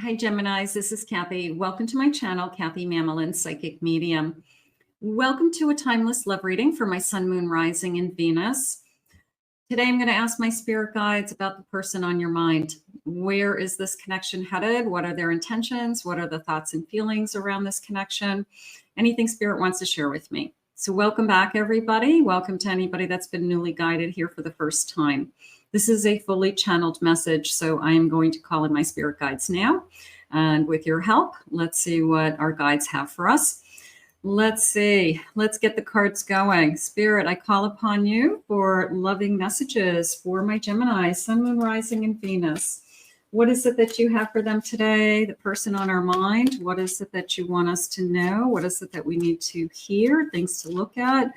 Hi, Geminis. This is Kathy. Welcome to my channel, Kathy Mamolen, Psychic Medium. Welcome to a timeless love reading for my Sun, Moon, Rising, and Venus. Today, I'm going to ask my spirit guides about the person on your mind. Where is this connection headed? What are their intentions? What are the thoughts and feelings around this connection? Anything spirit wants to share with me. So welcome back, everybody. Welcome to anybody that's been newly guided here for the first time. This is a fully channeled message, so I am going to call in my spirit guides now. And with your help, let's see what our guides have for us. Let's see. Let's get the cards going. Spirit, I call upon you for loving messages for my Gemini, Sun, Moon, Rising, and Venus. What is it that you have for them today? The person on our mind. What is it that you want us to know? What is it that we need to hear? Things to look at?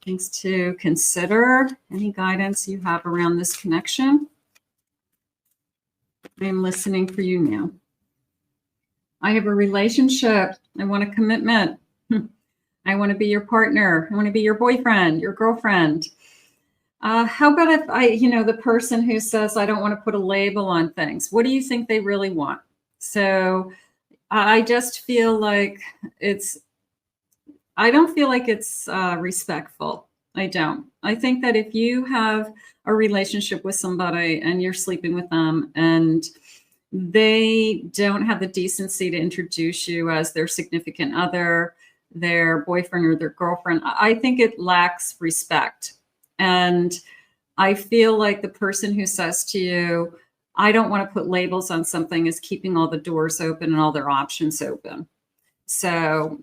Things to consider. Any guidance you have around this connection? I'm listening for you now. I have a relationship. I want a commitment. I want to be your partner. I want to be your boyfriend, your girlfriend. How about if the person who says, I don't want to put a label on things. What do you think they really want? So I just feel like I don't feel like it's respectful. I don't. I think that if you have a relationship with somebody and you're sleeping with them and they don't have the decency to introduce you as their significant other, their boyfriend or their girlfriend, I think it lacks respect. And I feel like the person who says to you, I don't want to put labels on something, is keeping all the doors open and all their options open. So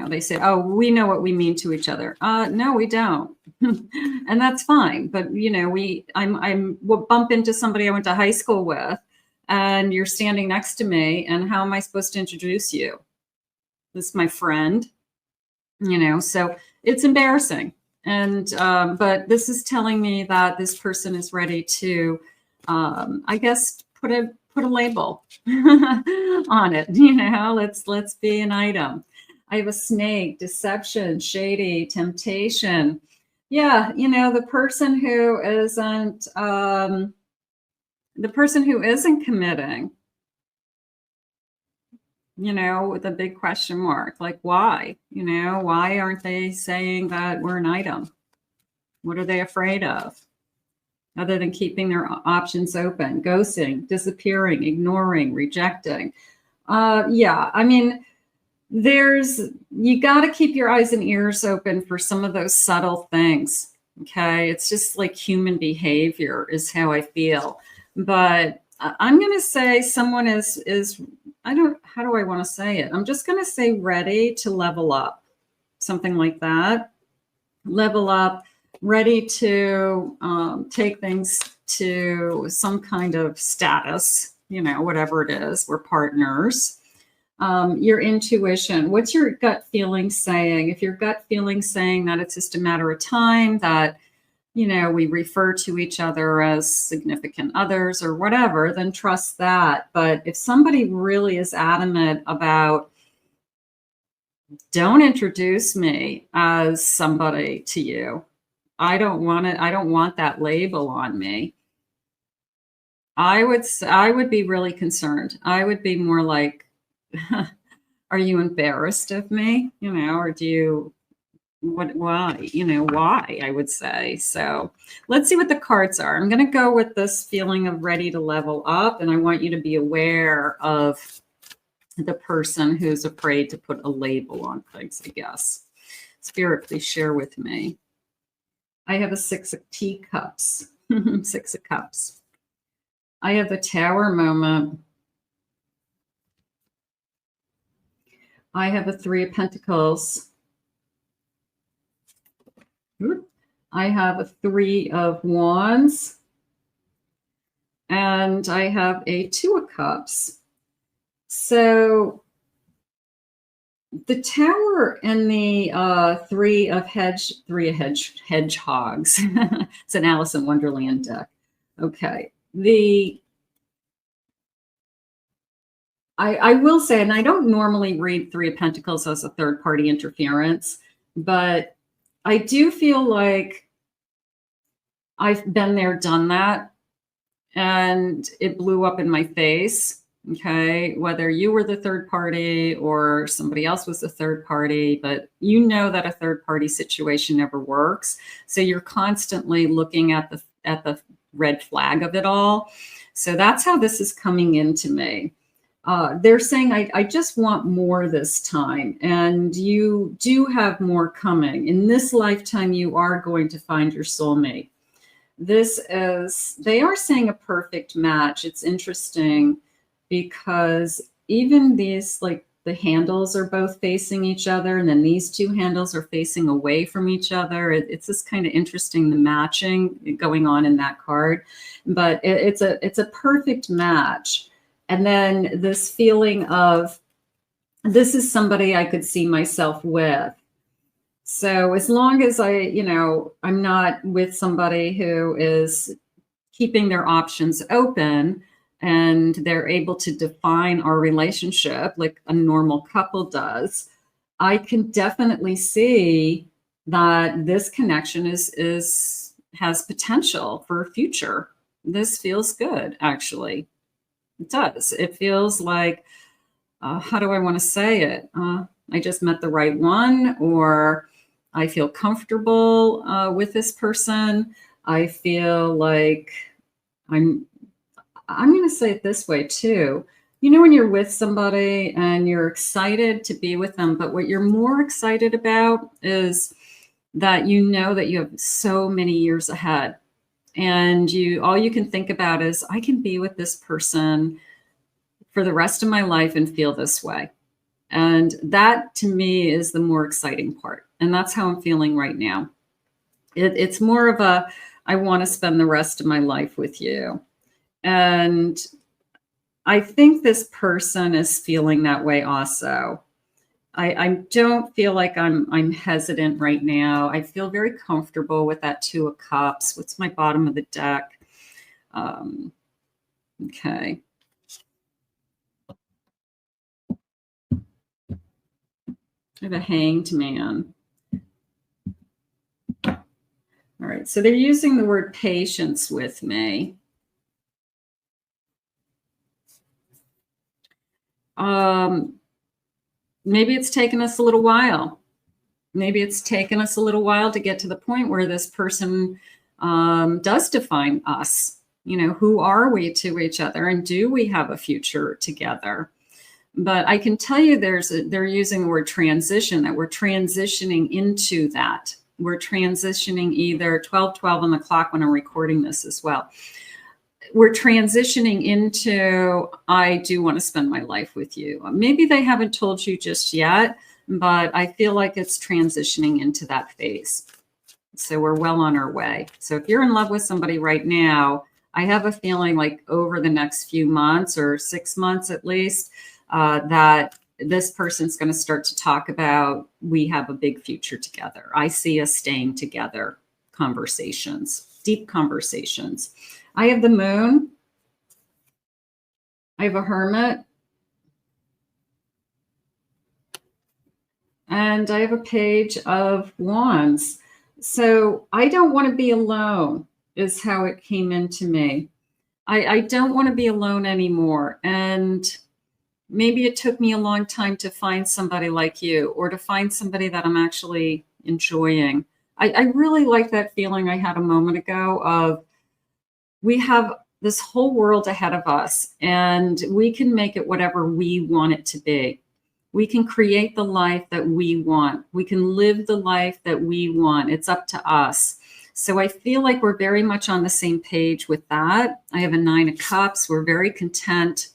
they say, oh, we know what we mean to each other. No, we don't. And that's fine. But, we'll bump into somebody I went to high school with and you're standing next to me. And how am I supposed to introduce you? This is my friend, so it's embarrassing. And, but this is telling me that this person is ready to, I guess, put a label on it. Let's be an item. I have a snake, deception, shady, temptation. Yeah, the person who isn't committing, with a big question mark, like why? Why aren't they saying that we're an item? What are they afraid of? Other than keeping their options open, ghosting, disappearing, ignoring, rejecting. You got to keep your eyes and ears open for some of those subtle things. Okay. It's just like human behavior is how I feel. But I'm going to say someone is how do I want to say it? I'm just going to say ready to level up, something like that. Level up, ready to take things to some kind of status, whatever it is, we're partners. Your intuition, what's your gut feeling saying? If your gut feeling saying that it's just a matter of time, that, we refer to each other as significant others or whatever, then trust that. But if somebody really is adamant about, don't introduce me as somebody to you, I don't want it, I don't want that label on me, I would be really concerned. I would be more like, are you embarrassed of me? Or do you, why, I would say. So let's see what the cards are. I'm going to go with this feeling of ready to level up. And I want you to be aware of the person who's afraid to put a label on things, I guess. Spirit, please share with me. I have a 6 of teacups, 6 of cups. I have the Tower moment. I have a 3 of pentacles. I have a 3 of wands. And I have a 2 of cups. So the Tower and the 3 of hedgehogs. It's an Alice in Wonderland deck. Okay. I will say, and I don't normally read 3 of Pentacles as a third-party interference, but I do feel like I've been there, done that, and it blew up in my face. Okay, whether you were the third party or somebody else was the third party, but you know that a third party situation never works. So you're constantly looking at the red flag of it all. So that's how this is coming into me. They're saying, I just want more this time. And you do have more coming. In this lifetime, you are going to find your soulmate. This is, they are saying a perfect match. It's interesting because even these, like the handles are both facing each other, and then these two handles are facing away from each other. It's just kind of interesting, the matching going on in that card, but it's a perfect match. And then this feeling of, this is somebody I could see myself with. So as long as I'm not with somebody who is keeping their options open and they're able to define our relationship like a normal couple does, I can definitely see that this connection has potential for a future. This feels good, actually. It does. It feels like, how do I want to say it? I just met the right one, or I feel comfortable with this person. I feel like I'm going to say it this way too. You know, when you're with somebody and you're excited to be with them, but what you're more excited about is that you know that you have so many years ahead, and all you can think about is, I can be with this person for the rest of my life and feel this way. And that to me is the more exciting part. And that's how I'm feeling right now. It's more of a, I want to spend the rest of my life with you. And I think this person is feeling that way also. I don't feel like I'm hesitant right now. I feel very comfortable with that Two of Cups. What's my bottom of the deck? Okay. I have a Hanged Man. All right, so they're using the word patience with me. Maybe it's taken us a little while. Maybe it's taken us a little while to get to the point where this person does define us. You know, who are we to each other, and do we have a future together? But I can tell you they're using the word transition, that we're transitioning into that. We're transitioning either 12:12 on the clock when I'm recording this as well. We're transitioning into, I do want to spend my life with you. Maybe they haven't told you just yet, but I feel like it's transitioning into that phase. So we're well on our way. So if you're in love with somebody right now, I have a feeling like over the next few months, or 6 months at least, that this person's going to start to talk about, we have a big future together. I see us staying together. Conversations, deep conversations. I have the Moon. I have a Hermit. And I have a Page of Wands. So I don't want to be alone, is how it came into me. I don't want to be alone anymore. And maybe it took me a long time to find somebody like you, or to find somebody that I'm actually enjoying. I really like that feeling I had a moment ago of, we have this whole world ahead of us, and we can make it whatever we want it to be. We can create the life that we want. We can live the life that we want. It's up to us. So I feel like we're very much on the same page with that. I have a Nine of Cups. We're very content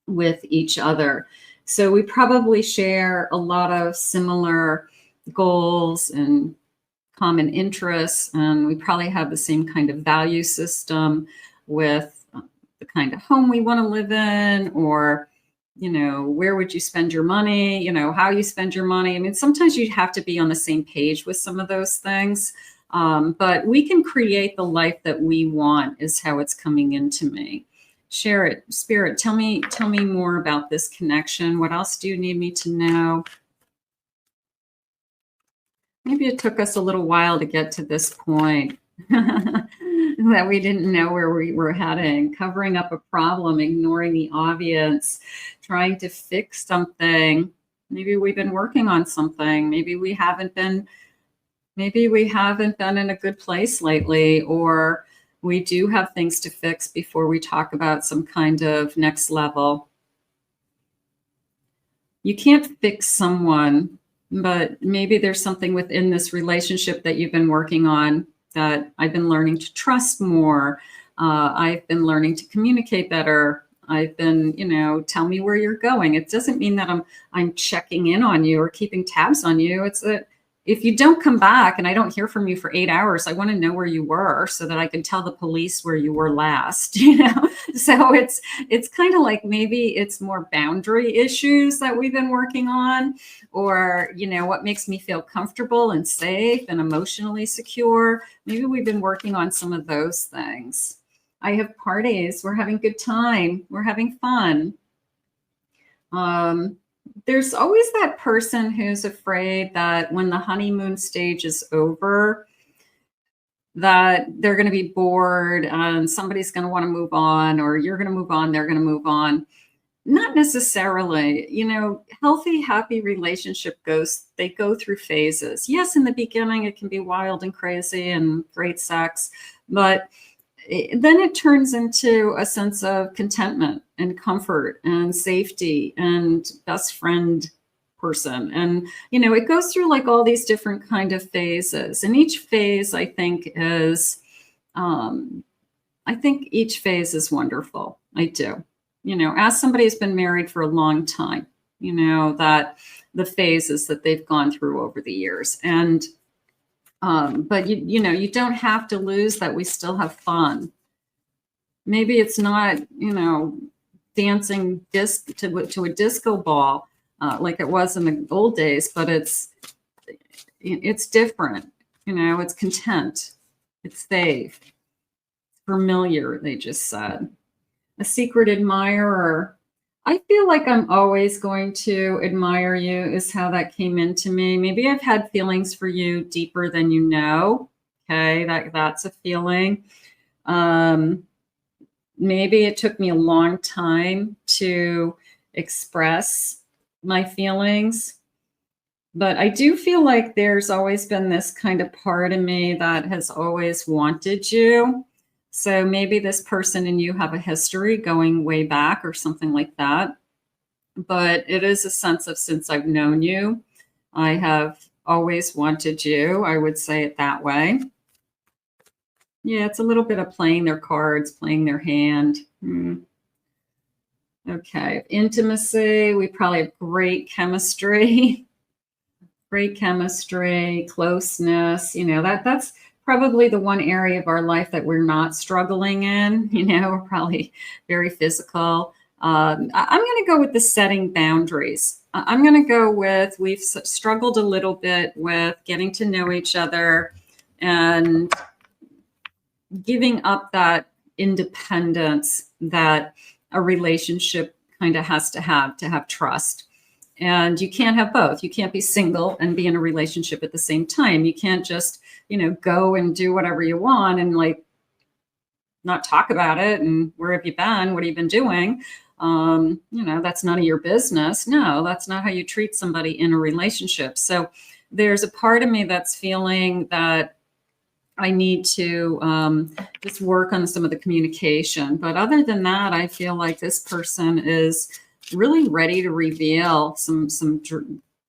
with each other. So we probably share a lot of similar goals and common interests, and we probably have the same kind of value system with the kind of home we want to live in, or, you know, where would you spend your money, you know, how you spend your money. I mean, sometimes you have to be on the same page with some of those things, but we can create the life that we want, is how it's coming into me. Share it. Spirit, tell me more about this connection. What else do you need me to know? Maybe it took us a little while to get to this point. that we didn't know where we were heading, covering up a problem, ignoring the obvious, trying to fix something. Maybe we've been working on something. Maybe we haven't been in a good place lately, or we do have things to fix before we talk about some kind of next level. You can't fix someone, but maybe there's something within this relationship that you've been working on that I've been learning to trust more. I've been learning to communicate better. I've been, tell me where you're going. It doesn't mean that I'm checking in on you or keeping tabs on you. It's that if you don't come back and I don't hear from you for 8 hours, I want to know where you were so that I can tell the police where you were last, So it's kind of like maybe it's more boundary issues that we've been working on, or, what makes me feel comfortable and safe and emotionally secure. Maybe we've been working on some of those things. I have parties. We're having a good time. We're having fun. There's always that person who's afraid that when the honeymoon stage is over, that they're going to be bored and somebody's going to want to move on, or you're going to move on, they're going to move on. Not necessarily. Healthy, happy relationship they go through phases. Yes, in the beginning, it can be wild and crazy and great sex, but then it turns into a sense of contentment and comfort and safety and best friend person. And, it goes through like all these different kind of phases. And each phase, I think each phase is wonderful. I do. As somebody who's been married for a long time, that the phases that they've gone through over the years. And but you don't have to lose that we still have fun. Maybe it's not, dancing to a disco ball like it was in the old days, but it's different. It's content. It's safe. It's familiar, they just said. A secret admirer. I feel like I'm always going to admire you is how that came into me. Maybe I've had feelings for you deeper than you know. Okay, that's a feeling. Maybe it took me a long time to express my feelings, but I do feel like there's always been this kind of part of me that has always wanted you. So maybe this person and you have a history going way back or something like that. But it is a sense of, since I've known you, I have always wanted you. I would say it that way. Yeah, it's a little bit of playing their cards, playing their hand. Okay, intimacy. We probably have great chemistry. Great chemistry, closeness. That's probably the one area of our life that we're not struggling in. We're probably very physical. I'm going to go with the setting boundaries. I'm going to go with, we've struggled a little bit with getting to know each other and giving up that independence that a relationship kind of has to have trust. And you can't have both. You can't be single and be in a relationship at the same time. You can't just, go and do whatever you want and like not talk about it. And where have you been? What have you been doing? That's none of your business. No, that's not how you treat somebody in a relationship. So there's a part of me that's feeling that I need to just work on some of the communication. But other than that, I feel like this person is really ready to reveal some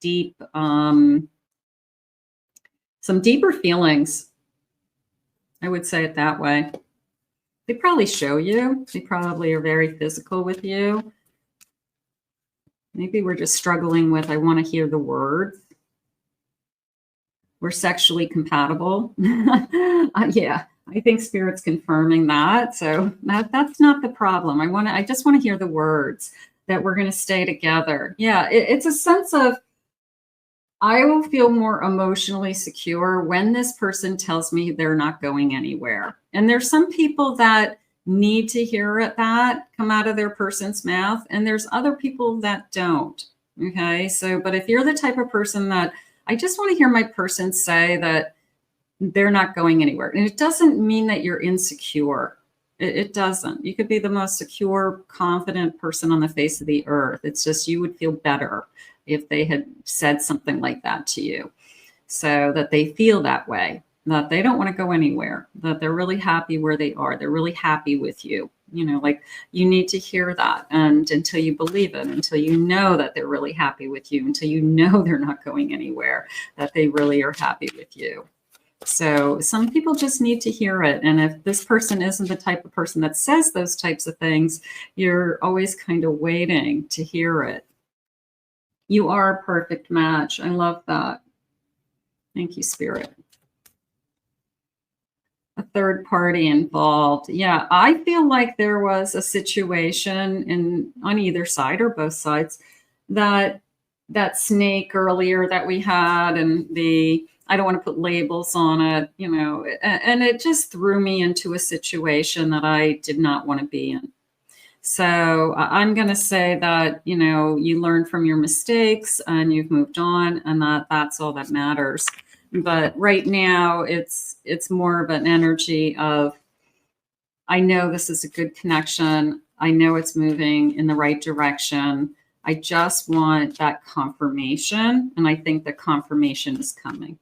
deep, some deeper feelings. I would say it that way. They probably show you. They probably are very physical with you. Maybe we're just struggling with, I want to hear the words. We're sexually compatible. Yeah, I think Spirit's confirming that. So that's not the problem. I just want to hear the words that we're going to stay together. Yeah, it's a sense of, I will feel more emotionally secure when this person tells me they're not going anywhere. And there's some people that need to hear that come out of their person's mouth, and there's other people that don't. Okay, so, but if you're the type of person that I just want to hear my person say that they're not going anywhere. And it doesn't mean that you're insecure. It doesn't. You could be the most secure, confident person on the face of the earth. It's just you would feel better if they had said something like that to you, so that they feel that way, that they don't want to go anywhere, that they're really happy where they are. They're really happy with you. You know, like, you need to hear that. And until you believe it, until you know that they're really happy with you, until you know they're not going anywhere, that they really are happy with you. So some people just need to hear it. And if this person isn't the type of person that says those types of things, you're always kind of waiting to hear it. You are a perfect match. I love that. Thank you, Spirit. A third party involved. Yeah, I feel like there was a situation on either side or both sides, that snake earlier that we had, and I don't want to put labels on it, you know, and it just threw me into a situation that I did not want to be in. So I'm going to say that, you know, you learn from your mistakes and you've moved on, and that's all that matters. But right now it's more of an energy of, I know this is a good connection. I know it's moving in the right direction. I just want that confirmation. And I think the confirmation is coming.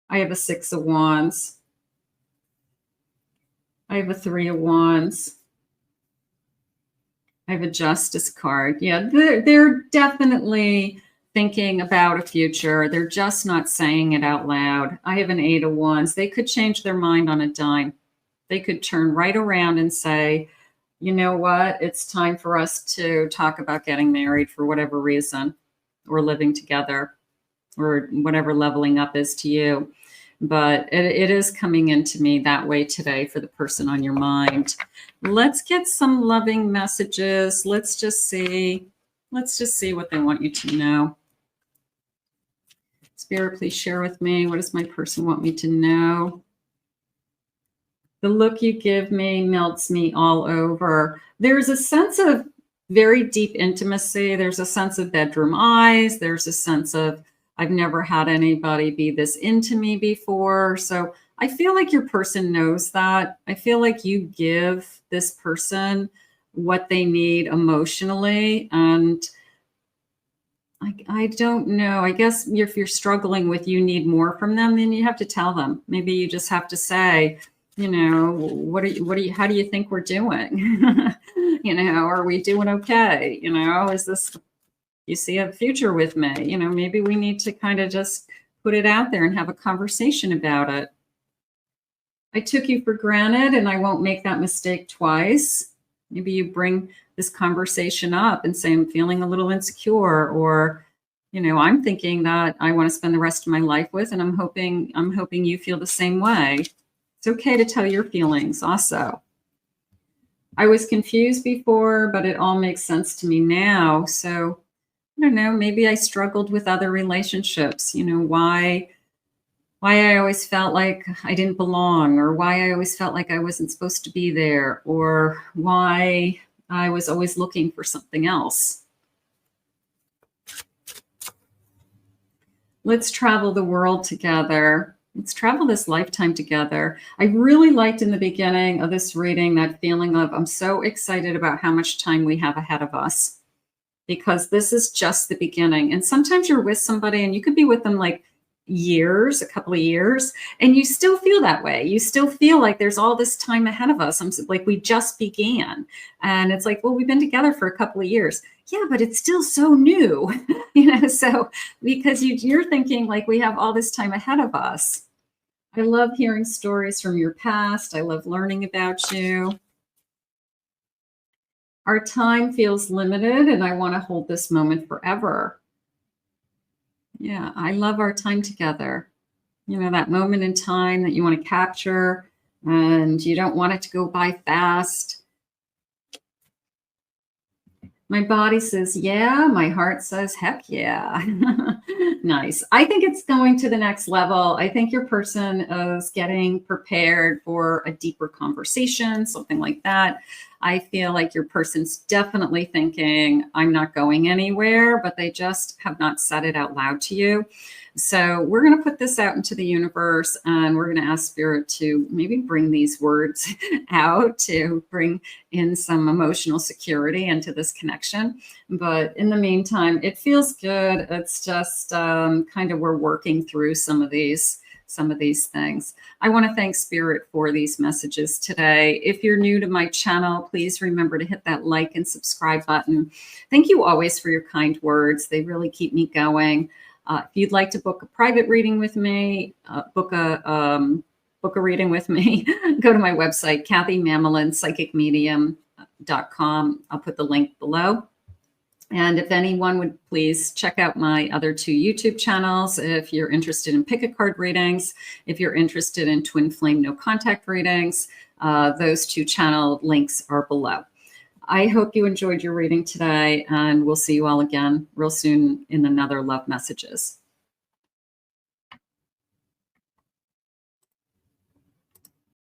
I have a 6 of Wands. I have a 3 of Wands. I have a Justice card. Yeah, they're definitely thinking about a future. They're just not saying it out loud. I have an 8 of Wands. They could change their mind on a dime. They could turn right around and say, you know what? It's time for us to talk about getting married for whatever reason, or living together, or whatever leveling up is to you. But it is coming into me that way today for the person on your mind. Let's get some loving messages. Let's just see what they want you to know. Spirit, please share with me. What does my person want me to know? The look you give me melts me all over. There's a sense of very deep intimacy. There's a sense of bedroom eyes. There's a sense of, I've never had anybody be this into me before. So I feel like your person knows that. I feel like you give this person what they need emotionally. And I don't know. I guess if you're struggling with, you need more from them, then you have to tell them. Maybe you just have to say, you know, how do you think we're doing? You know, are we doing okay? You know, you see a future with me? You know, maybe we need to kind of just put it out there and have a conversation about it. I took you for granted, and I won't make that mistake twice. Maybe you bring this conversation up and say, I'm feeling a little insecure, or, you know, I'm thinking that I want to spend the rest of my life with, and I'm hoping you feel the same way. It's okay to tell your feelings also. I was confused before, but it all makes sense to me now. So I don't know, maybe I struggled with other relationships, you know, why I always felt like I didn't belong, or why I always felt like I wasn't supposed to be there, or why I was always looking for something else. Let's travel the world together. Let's travel this lifetime together. I really liked in the beginning of this reading that feeling of, I'm so excited about how much time we have ahead of us, because this is just the beginning. And sometimes you're with somebody and you could be with them like years, a couple of years, and you still feel that way. You still feel like there's all this time ahead of us. I'm like, we just began. And it's like, well, we've been together for a couple of years. Yeah, but it's still so new, you know, so because you're thinking like we have all this time ahead of us. I love hearing stories from your past. I love learning about you. Our time feels limited, and I want to hold this moment forever. Yeah, I love our time together. You know, that moment in time that you want to capture, and you don't want it to go by fast. My body says, yeah. My heart says, heck yeah. Nice. I think it's going to the next level. I think your person is getting prepared for a deeper conversation, something like that. I feel like your person's definitely thinking, I'm not going anywhere, but they just have not said it out loud to you. So we're going to put this out into the universe, and we're going to ask Spirit to maybe bring these words out to bring in some emotional security into this connection. But in the meantime, it feels good. It's just kind of we're working through some of these things. I want to thank Spirit for these messages today. If you're new to my channel, please remember to hit that like and subscribe button. Thank you always for your kind words. They really keep me going. If you'd like to book a private reading with me, book a reading with me, go to my website, Kathy Mamolen, psychicmedium.com. I'll put the link below. And if anyone would please check out my other 2 YouTube channels, if you're interested in pick a card readings, if you're interested in twin flame no contact readings, those 2 channel links are below. I hope you enjoyed your reading today, and we'll see you all again real soon in another Love Messages.